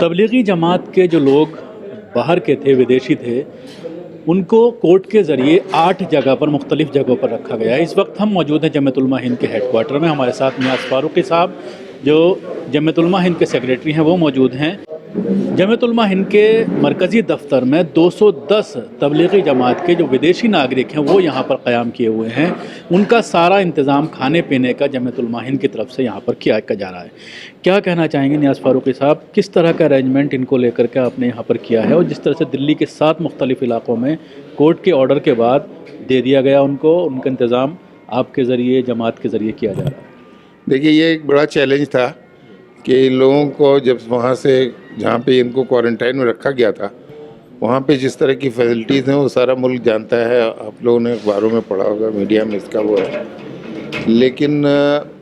तबलीगी जमात के जो लोग बाहर के थे, विदेशी थे, उनको कोर्ट के ज़रिए 8 जगह पर, मुख्तलिफ़ जगहों पर रखा गया है। इस वक्त हम मौजूद हैं जमीयत उलमा हिंद के हेडक्वार्टर में। हमारे साथ नियाज़ फ़ारूक़ी साहब, जो जमीयत उलमा हिंद के सेक्रेटरी हैं, वो मौजूद हैं। जमीयत उलमा हिंद के मरकज़ी दफ्तर में 210 तबलीगी जमात के जो विदेशी नागरिक हैं वो यहाँ पर क़याम किए हुए हैं। उनका सारा इंतज़ाम खाने पीने का जमीयत उलमा हिंद की तरफ से यहाँ पर किया जा रहा है। क्या कहना चाहेंगे नियाज़ फ़ारूक़ी साहब, किस तरह का अरेंजमेंट इनको लेकर के आपने यहाँ पर किया है, और जिस तरह से दिल्ली के 7 मुख्तलिफ़ इलाक़ों में कोर्ट के ऑर्डर के बाद दे दिया गया उनको, उनका इंतज़ाम आपके ज़रिए, जमात के ज़रिए किया जा रहा है? देखिए, ये एक बड़ा चैलेंज था कि इन लोगों को जब वहाँ से, जहाँ पे इनको क्वारंटाइन में रखा गया था, वहाँ पे जिस तरह की फैसिलिटीज़ हैं वो सारा मुल्क जानता है। आप लोगों ने अखबारों में पढ़ा होगा, मीडिया में इसका वो है। लेकिन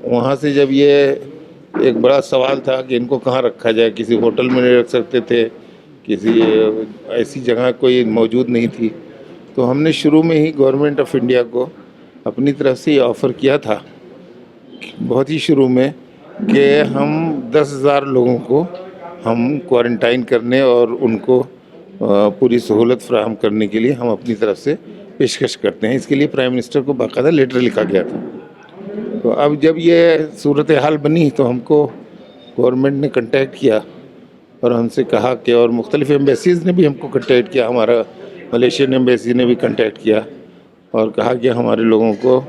वहाँ से जब ये एक बड़ा सवाल था कि इनको कहाँ रखा जाए, किसी होटल में नहीं रख सकते थे, किसी ऐसी जगह कोई मौजूद नहीं थी, तो हमने शुरू में ही गवर्नमेंट ऑफ इंडिया को अपनी तरफ से ये ऑफ़र किया था, बहुत ही शुरू में, कि हम 10,000 लोगों को हम क्वारंटाइन करने और उनको पूरी सहूलत फ़राहम करने के लिए हम अपनी तरफ से पेशकश करते हैं। इसके लिए प्राइम मिनिस्टर को बाकायदा लेटर लिखा गया था। तो अब जब ये सूरत हाल बनी तो हमको गवर्नमेंट ने कांटेक्ट किया और हमसे कहा कि, और मुख्तलिफ़ एम्बेसीज़ ने भी हमको कांटेक्ट किया, हमारा मलेशियन एम्बेसी ने भी कांटेक्ट किया और कहा कि हमारे लोगों को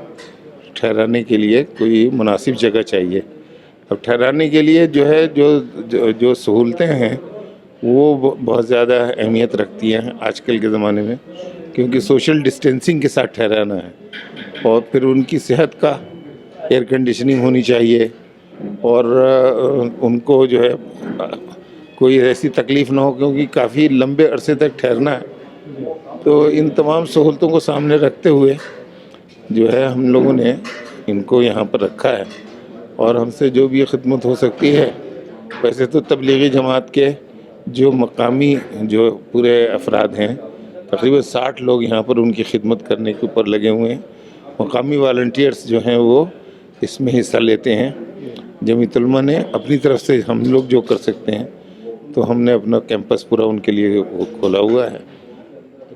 ठहराने के लिए कोई मुनासिब जगह चाहिए। अब ठहराने के लिए जो है जो सहूलतें हैं वो बहुत ज़्यादा अहमियत रखती हैं आजकल के ज़माने में, क्योंकि सोशल डिस्टेंसिंग के साथ ठहराना है, और फिर उनकी सेहत का एयर कंडीशनिंग होनी चाहिए, और उनको जो है कोई ऐसी तकलीफ़ ना हो, क्योंकि काफ़ी लंबे अरसे तक ठहरना है। तो इन तमाम सहूलतों को सामने रखते हुए जो है हम लोगों ने इनको यहाँ पर रखा है, और हमसे जो भी खिदमत हो सकती है। वैसे तो तबलीगी जमात के जो मकामी जो पूरे अफराद हैं, तकरीबन 60 लोग यहाँ पर उनकी खिदमत करने के ऊपर लगे हुए हैं। मकामी वॉलंटियर्स जो हैं वो इसमें हिस्सा लेते हैं। जमीयत उलमा ने अपनी तरफ से हम लोग जो कर सकते हैं, तो हमने अपना कैंपस पूरा उनके लिए वो खोला हुआ है।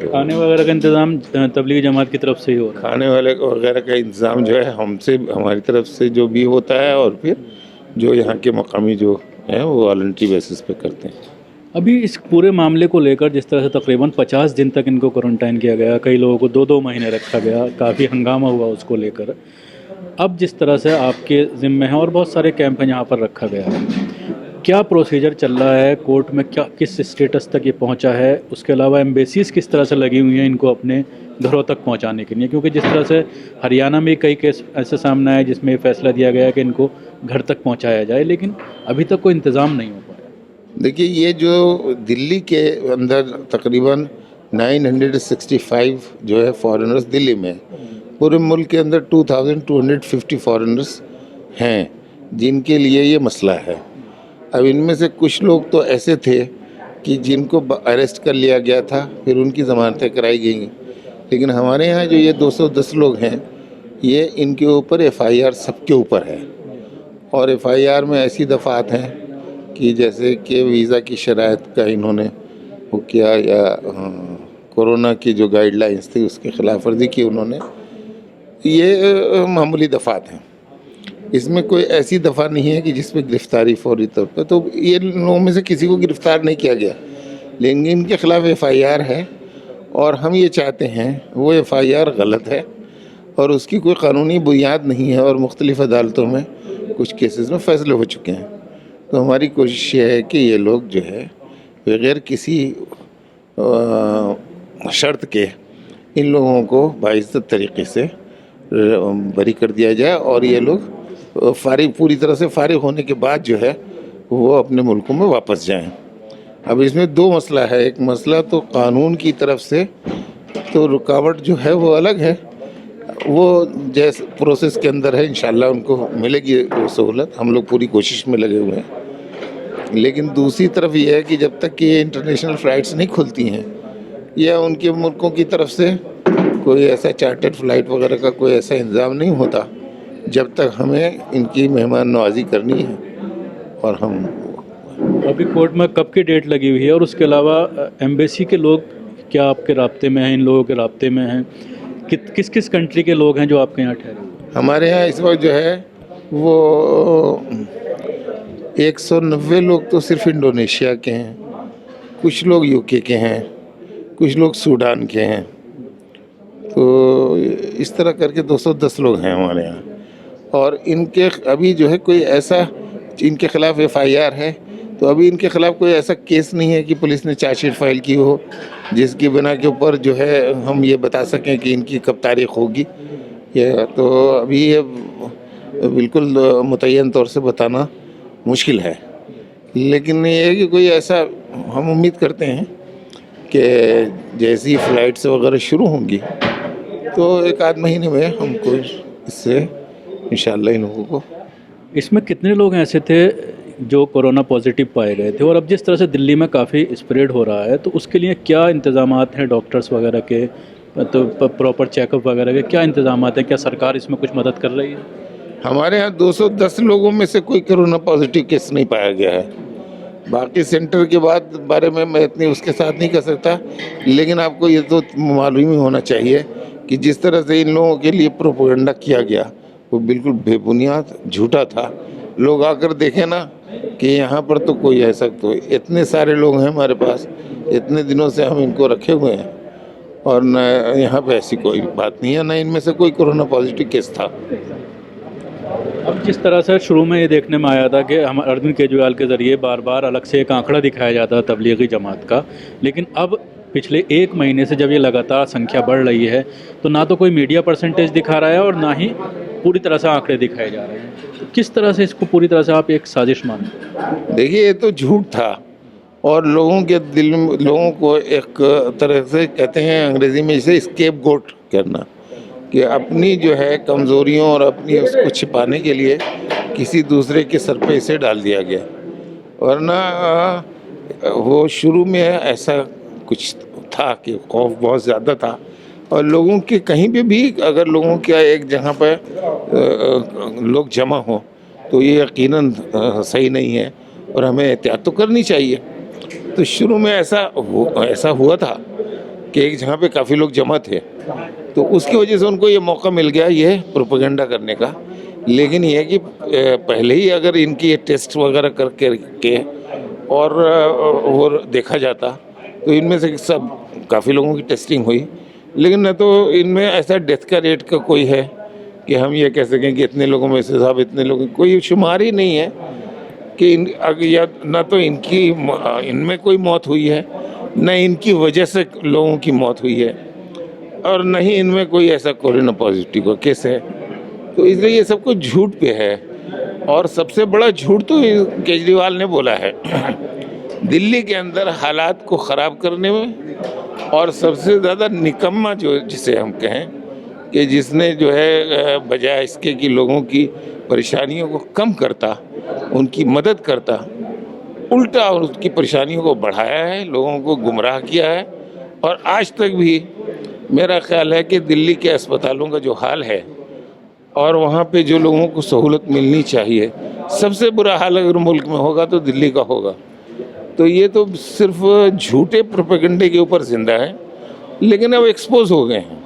खाने वगैरह का इंतज़ाम तबलीगी जमात की तरफ से ही हो रहा है? खाने वाले वगैरह का इंतज़ाम जो है हमसे, हमारी तरफ से जो भी होता है, और फिर जो यहाँ के मकामी जो हैं वो वॉलंटरी बेसिस पे करते हैं। अभी इस पूरे मामले को लेकर जिस तरह से तकरीबन 50 दिन तक इनको क्वारंटाइन किया गया, कई लोगों को 2-2 महीने रखा गया, काफ़ी हंगामा हुआ उसको लेकर, अब जिस तरह से आपके ज़िम्मे हैं और बहुत सारे कैंप हैं यहाँ पर रखा गया है, क्या प्रोसीजर चल रहा है कोर्ट में, क्या किस स्टेटस तक ये पहुँचा है? उसके अलावा एम्बेसीज़ किस तरह से लगी हुई हैं इनको अपने घरों तक पहुँचाने के लिए? क्योंकि जिस तरह से हरियाणा में कई केस ऐसे सामने आए जिसमें फैसला दिया गया है कि इनको घर तक पहुँचाया जाए, लेकिन अभी तक कोई इंतज़ाम नहीं हो पाया। देखिए, ये जो दिल्ली के अंदर तकरीबन 965 जो है फॉरेनर्स दिल्ली में, पूरे मुल्क के अंदर 2250 फॉरेनर्स हैं जिनके लिए ये मसला है। अब इनमें से कुछ लोग तो ऐसे थे कि जिनको अरेस्ट कर लिया गया था, फिर उनकी ज़मानतें कराई गई, लेकिन हमारे यहाँ जो ये 210 लोग हैं, ये इनके ऊपर FIR सबके ऊपर है, और FIR में ऐसी दफ़ात हैं कि जैसे कि वीज़ा की शराइत का इन्होंने वो किया, या कोरोना की जो गाइडलाइंस थी उसकी खिलाफ वर्जी की उन्होंने, ये मामूली दफ़ात हैं। इसमें कोई ऐसी दफ़ा नहीं है कि जिसमें गिरफ़्तारी फौरी तौर पर, तो ये लोगों में से किसी को गिरफ़्तार नहीं किया गया, लेकिन इनके ख़िलाफ़ FIR है, और हम ये चाहते हैं वो FIR गलत है और उसकी कोई क़ानूनी बुनियाद नहीं है, और मुख्तलिफ़ अदालतों में कुछ केसेस में फ़ैसले हो चुके हैं। तो हमारी कोशिश ये है कि ये लोग जो है बग़ैर किसी शर्त के इन लोगों को बाइज़्ज़त तरीक़े से बरी कर दिया जाए, और ये लोग पूरी तरह से फारिग होने के बाद जो है वो अपने मुल्कों में वापस जाएं। अब इसमें 2 मसला है। एक मसला तो कानून की तरफ से तो रुकावट जो है वो अलग है, वो जैसे प्रोसेस के अंदर है, इंशाल्लाह उनको मिलेगी वो सहूलत, हम लोग पूरी कोशिश में लगे हुए हैं। लेकिन दूसरी तरफ ये है कि जब तक कि ये इंटरनेशनल फ़्लाइट्स नहीं खुलती हैं, या उनके मुल्कों की तरफ से कोई ऐसा चार्टर्ड फ़्लाइट वगैरह का कोई ऐसा इंतज़ाम नहीं होता, जब तक हमें इनकी मेहमान नवाज़ी करनी है और हम अभी कोर्ट में कब की डेट लगी हुई है, और उसके अलावा एम्बेसी के लोग क्या आपके राब्ते में हैं, इन लोगों के राब्ते में हैं? किस किस कंट्री के लोग हैं जो आपके यहाँ ठहरे? हमारे यहाँ इस वक्त जो है वो 190 लोग तो सिर्फ इंडोनेशिया के हैं, कुछ लोग यूके के हैं, कुछ लोग सूडान के हैं। तो इस तरह करके 210 लोग हैं हमारे यहाँ। और इनके अभी जो है कोई ऐसा इनके खिलाफ एफआईआर है, तो अभी इनके खिलाफ कोई ऐसा केस नहीं है कि पुलिस ने चार्जशीट फाइल की हो जिसकी बिना के ऊपर जो है हम ये बता सकें कि इनकी कब तारीख होगी। ये तो अभी ये बिल्कुल मुतय्यन तौर से बताना मुश्किल है, लेकिन ये है कि कोई ऐसा हम उम्मीद करते हैं कि जैसी फ़्लाइट्स वगैरह शुरू होंगी तो एक आध महीने में हमको इससे इंशाल्लाह इन लोगों को। इसमें कितने लोग ऐसे थे जो कोरोना पॉजिटिव पाए गए थे, और अब जिस तरह से दिल्ली में काफ़ी स्प्रेड हो रहा है, तो उसके लिए क्या इंतज़ामात हैं डॉक्टर्स वगैरह के, तो प्रॉपर चेकअप वगैरह के क्या इंतज़ामात हैं? क्या सरकार इसमें कुछ मदद कर रही है? हमारे यहाँ 210 लोगों में से कोई कोरोना पॉजिटिव केस नहीं पाया गया है। बाकी सेंटर के बारे में मैं इतनी उसके साथ नहीं कर सकता, लेकिन आपको ये तो मालूम ही होना चाहिए कि जिस तरह से इन लोगों के लिए प्रोपेगेंडा किया गया वो बिल्कुल बेबुनियाद झूठा था। लोग आकर देखें ना कि यहाँ पर तो कोई ऐसा, तो इतने सारे लोग हैं हमारे पास, इतने दिनों से हम इनको रखे हुए हैं और न यहाँ पे ऐसी कोई बात नहीं है, न इनमें से कोई कोरोना पॉजिटिव केस था। अब जिस तरह से शुरू में ये देखने में आया था कि हम अरविंद केजरीवाल के ज़रिए बार बार अलग से एक आंकड़ा दिखाया जाता है तबलीगी जमात का, लेकिन अब पिछले एक महीने से जब ये लगातार संख्या बढ़ रही है, तो ना तो कोई मीडिया परसेंटेज दिखा रहा है और ना ही पूरी तरह से आंकड़े दिखाए जा रहे हैं। तो किस तरह से इसको पूरी तरह से आप एक साजिश मानते हैं? देखिए, ये तो झूठ था और लोगों के दिल में, लोगों को एक तरह से कहते हैं अंग्रेज़ी में इसे स्केपगोट करना, कि अपनी जो है कमज़ोरियों और अपनी उसको छिपाने के लिए किसी दूसरे के सर पे इसे डाल दिया गया। वरना वो शुरू में ऐसा कुछ था कि खौफ बहुत ज़्यादा था, और लोगों के कहीं पे भी अगर लोगों का एक जगह पर लोग जमा हो तो ये यकीनन सही नहीं है और हमें एहतियात तो करनी चाहिए। तो शुरू में ऐसा हुआ था कि एक जगह पे काफ़ी लोग जमा थे, तो उसकी वजह से उनको ये मौका मिल गया ये प्रोपेगेंडा करने का। लेकिन ये है कि पहले ही अगर इनकी ये टेस्ट वगैरह करके और वो देखा जाता तो इनमें से सब काफ़ी लोगों की टेस्टिंग हुई, लेकिन न तो इनमें ऐसा डेथ का रेट का कोई है कि हम ये कह सकें कि इतने लोगों में से साहब इतने लोग, कोई शुमार ही नहीं है कि या न तो इनमें कोई मौत हुई है, न इनकी वजह से लोगों की मौत हुई है, और न ही इनमें कोई ऐसा कोरोना पॉजिटिव का केस है। तो इसलिए ये सब कुछ झूठ पे है, और सबसे बड़ा झूठ तो केजरीवाल ने बोला है दिल्ली के अंदर हालात को ख़राब करने में। और सबसे ज़्यादा निकम्मा जो जिसे हम कहें कि जिसने जो है बजाय इसके कि लोगों की परेशानियों को कम करता, उनकी मदद करता, उल्टा और उसकी परेशानियों को बढ़ाया है, लोगों को गुमराह किया है। और आज तक भी मेरा ख्याल है कि दिल्ली के अस्पतालों का जो हाल है और वहाँ पे जो लोगों को सहूलत मिलनी चाहिए, सबसे बुरा हाल अगर मुल्क में होगा तो दिल्ली का होगा। तो ये तो सिर्फ झूठे प्रोपेगेंडे के ऊपर जिंदा है, लेकिन अब एक्सपोज हो गए हैं,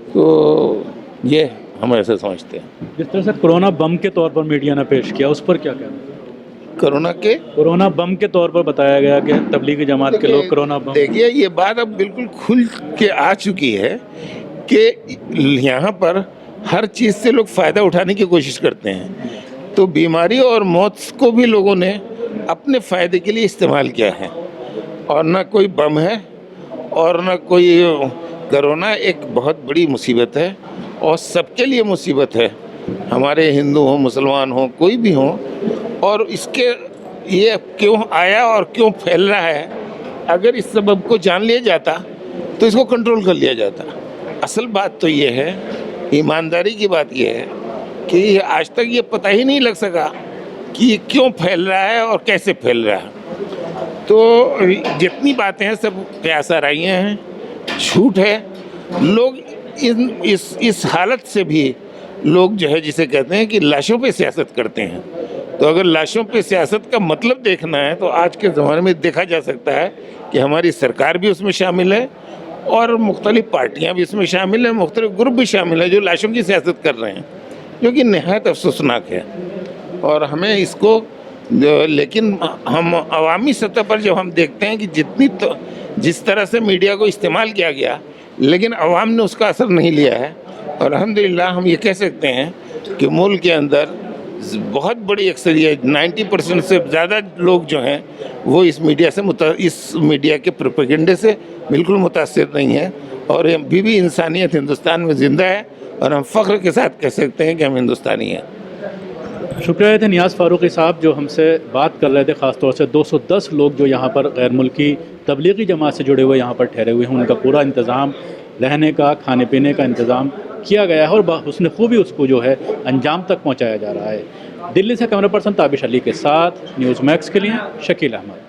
तो ये हम ऐसे समझते हैं। जिस तरह से कोरोना बम के तौर पर मीडिया ने पेश किया, उस पर क्या कहना है? कोरोना बम के तौर पर बताया गया कि तबलीगी जमात के लोग कोरोना बम। देखिए, ये बात अब बिल्कुल खुल के आ चुकी है कि यहाँ पर हर चीज़ से लोग फ़ायदा उठाने की कोशिश करते हैं, तो बीमारी और मौत को भी लोगों ने अपने फ़ायदे के लिए इस्तेमाल किया है। और ना कोई बम है और ना कोई कोरोना एक बहुत बड़ी मुसीबत है और सबके लिए मुसीबत है, हमारे हिंदू हो, मुसलमान हो, कोई भी हो। और इसके ये क्यों आया और क्यों फैल रहा है, अगर इस सबब को जान लिया जाता तो इसको कंट्रोल कर लिया जाता। असल बात तो ये है, ईमानदारी की बात ये है कि आज तक ये पता ही नहीं लग सका कि ये क्यों फैल रहा है और कैसे फैल रहा है। तो जितनी बातें हैं सब क़यास आराइयाँ हैं, झूठ है। लोग इस हालत से भी लोग जो है जिसे कहते हैं कि लाशों पे सियासत करते हैं, तो अगर लाशों पे सियासत का मतलब देखना है तो आज के ज़माने में देखा जा सकता है कि हमारी सरकार भी उसमें शामिल है और मुख्तलिफ पार्टियां भी इसमें शामिल हैं, मुख्तलिफ ग्रुप भी शामिल हैं जो लाशों की सियासत कर रहे हैं, जो कि नहायत अफसोसनाक है। और हमें इसको लेकिन हम अवामी सतह पर जब हम देखते हैं कि जिस तरह से मीडिया को इस्तेमाल किया गया, लेकिन अवाम ने उसका असर नहीं लिया है। और अल्हम्दुलिल्लाह हम ये कह सकते हैं कि मुल्क के अंदर बहुत बड़ी अक्सरियत 90% से ज़्यादा लोग जो हैं वो इस मीडिया के प्रोपेगेंडे से बिल्कुल मुतासिर नहीं है। और अभी भी इंसानियत हिंदुस्तान में ज़िंदा है और हम फ़ख्र के साथ कह सकते हैं कि हम हिंदुस्तानी हैं। शुक्रिया थे नियाज़ फ़ारूक़ी साहब जो हमसे बात कर रहे थे। ख़ास तौर से 210 लोग जो यहाँ पर गैर मुल्की तबलीगी जमात से जुड़े हुए यहाँ पर ठहरे हुए हैं, उनका पूरा इंतज़ाम, रहने का, खाने पीने का इंतज़ाम किया गया है और हुस्न खूबी उसको जो है अंजाम तक पहुँचाया जा रहा है। दिल्ली से कैमरा पर्सन ताबिश अली के साथ न्यूज़ मैक्स के लिए शकील अहमद।